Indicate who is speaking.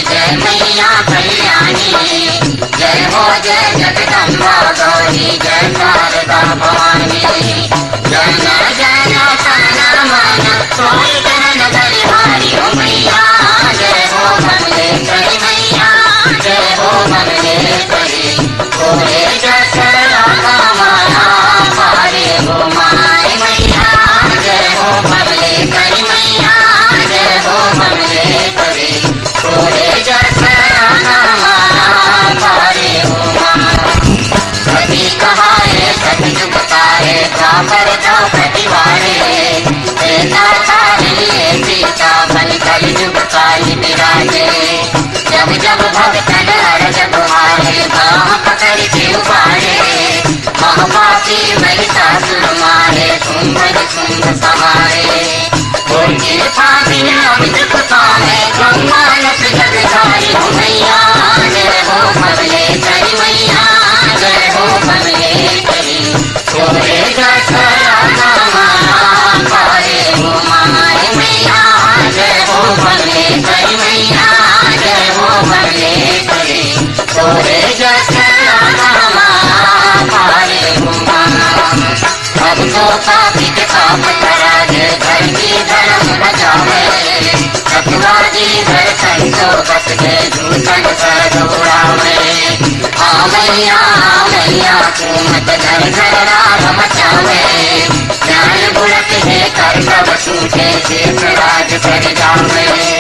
Speaker 1: जय मैया कल्याणी। जय हो जय जगदम्बा गौरी, जय शारदा भवानी। जन जन तन मन सोई करन बलिहारी हो मैया। जय हो कमलेश्वरी मैया, जय हो कमलेश्वरी। कोरे जस राधा माया पारे हो माय मैया। जय हो कमलेश्वरी मैया, जय हो कमलेश्वरी। कोरे जस राधा माया पारे हो माय। कभी कहाए कभी जुगताए द्वापर जो प्रतिवारे। त्रेता तारिये सीता बन कल जुग काली विराजे। जब जब भक्तन हरज तुम्हारे बाह पकड़ के उबारे। महापापी महिषासुर मारे, शुंभन शुंभ सहारे। उनके फांसी अमित पुताने, ब्रह्मांड जग जारी हो मैया। जय हो कमलेश्वरी मैया, जय हो कमलेश्वरी। कोरे जस राधा माया पारे हो माय मैया। जय हो कमलेश्वरी मैया, जय हो कमलेश्वरी। कोरे जस राधा माया पारे हो माय। अब तो पापी के पाप कराए, धरती धर्म बचावे। सतवादी घर संतो बस के झूठन कर दौड़ावे। आ मैया मैया तू मत घर घर राग मचावे। ज्ञान बुलक है कर सब सूखे शेष राज कर जावे।